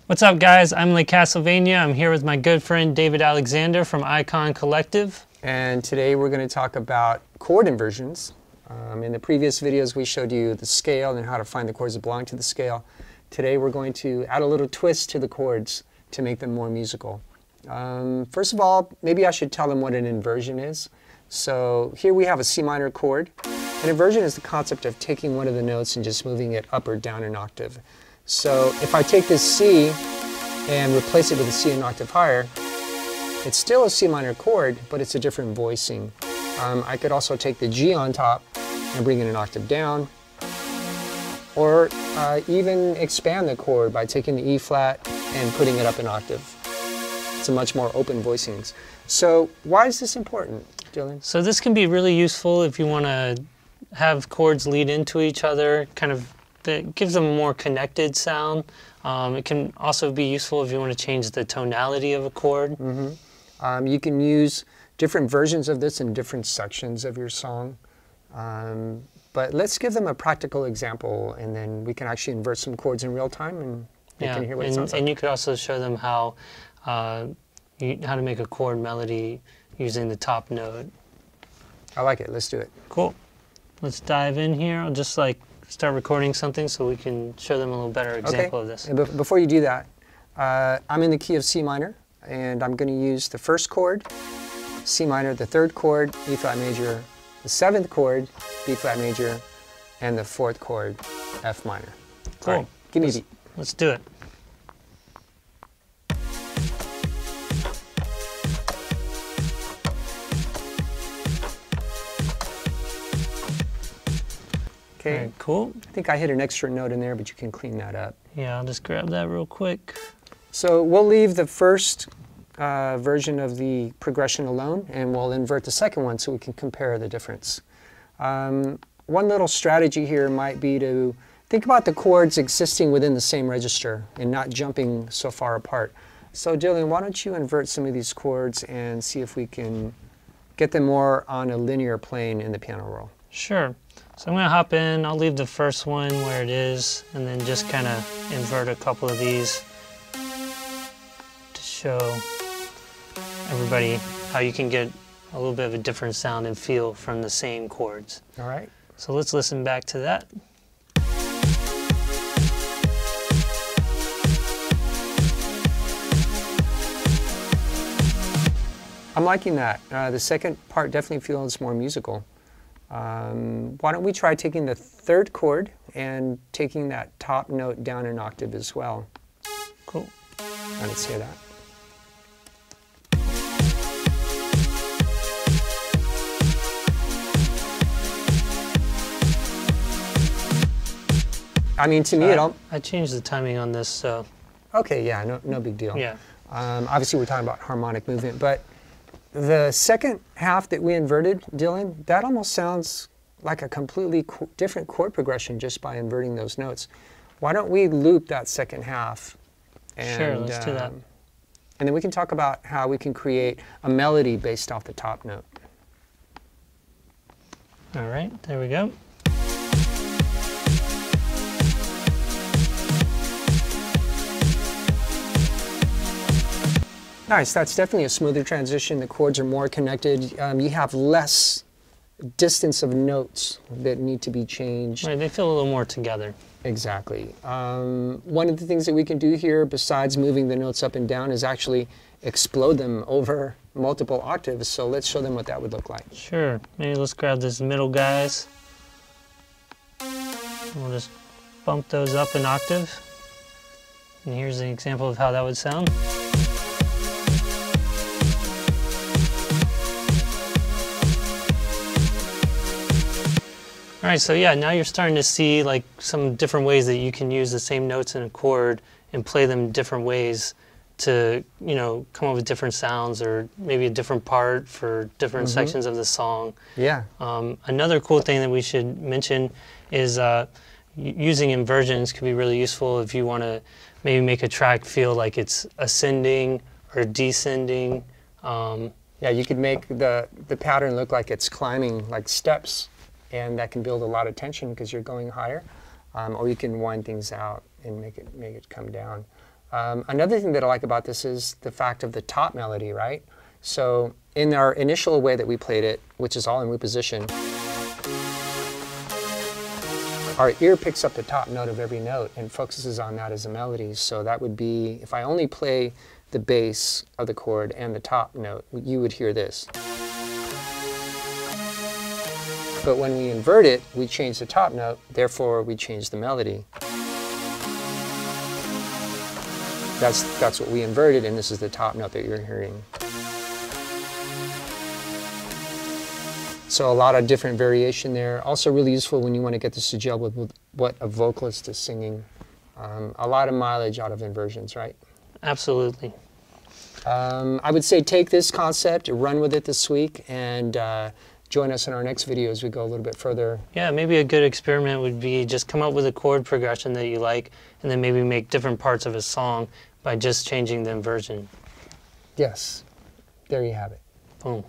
What's up, guys? I'm Lee Castlevania. I'm here with my good friend David Alexander from Icon Collective. And today we're going to talk about chord inversions. In the previous videos we showed you the scale and how to find the chords that belong to the scale. Today we're going to add a little twist to the chords to make them more musical. First of all, maybe I should tell them what an inversion is. So here we have a C minor chord. An inversion is the concept of taking one of the notes and just moving it up or down an octave. So if I take this C and replace it with a C an octave higher, it's still a C minor chord, but it's a different voicing. I could also take the G on top and bring it an octave down, or even expand the chord by taking the E flat and putting it up an octave. It's a much more open voicings. So why is this important, Dylan? So this can be really useful if you want to have chords lead into each other, kind of that gives them a more connected sound. It can also be useful if you want to change the tonality of a chord. You can use different versions of this in different sections of your song. But let's give them a practical example, and then we can actually invert some chords in real time, and you can hear what it sounds like. And you could also show them how to make a chord melody using the top note. I like it. Let's do it. Cool. Let's dive in here. I'll just start recording something so we can show them a little better example of this. And before you do that, I'm in the key of C minor, and I'm going to use the first chord, C minor, the third chord, E flat major, the seventh chord, B flat major, and the fourth chord, F minor. Cool. All right, give me a beat. Let's do it. Okay, right, cool. I think I hit an extra note in there, but you can clean that up. Yeah, I'll just grab that real quick. So we'll leave the first version of the progression alone, and we'll invert the second one so we can compare the difference. One little strategy here might be to think about the chords existing within the same register and not jumping so far apart. So Dylan, why don't you invert some of these chords and see if we can get them more on a linear plane in the piano roll. Sure. So I'm going to hop in, I'll leave the first one where it is, and then just kind of invert a couple of these to show everybody how you can get a little bit of a different sound and feel from the same chords. All right. So let's listen back to that. I'm liking that. The second part definitely feels more musical. Why don't we try taking the third chord and taking that top note down an octave as well. Cool. Let's hear that. I mean, to me, I changed the timing on this, so. Okay, yeah, no big deal. Yeah. Obviously, we're talking about harmonic movement, but the second half that we inverted, Dylan, that almost sounds like a completely different chord progression just by inverting those notes. Why don't we loop that second half? And, sure, let's do that. And then we can talk about how we can create a melody based off the top note. All right, there we go. Nice, that's definitely a smoother transition. The chords are more connected. You have less distance of notes that need to be changed. Right, they feel a little more together. Exactly. One of the things that we can do here, besides moving the notes up and down, is actually explode them over multiple octaves. So let's show them what that would look like. Sure. Maybe let's grab this middle guys. We'll just bump those up an octave. And here's an example of how that would sound. All right, so yeah, now you're starting to see like some different ways that you can use the same notes in a chord and play them different ways to, you know, come up with different sounds, or maybe a different part for different sections of the song. Yeah. Another cool thing that we should mention is using inversions could be really useful if you want to maybe make a track feel like it's ascending or descending. Yeah, you could make the pattern look like it's climbing, like steps. And that can build a lot of tension because you're going higher, or you can wind things out and make it come down. Another thing that I like about this is the fact of the top melody, right? So in our initial way that we played it, which is all in root position, our ear picks up the top note of every note and focuses on that as a melody. So that would be, if I only play the bass of the chord and the top note, you would hear this. But when we invert it, we change the top note, therefore we change the melody. That's what we inverted, and this is the top note that you're hearing. So a lot of different variation there. Also really useful when you want to get this to gel with what a vocalist is singing. A lot of mileage out of inversions, right? Absolutely. I would say take this concept, run with it this week, and join us in our next video as we go a little bit further. Yeah, maybe a good experiment would be just come up with a chord progression that you like, and then maybe make different parts of a song by just changing the inversion. Yes, there you have it. Boom.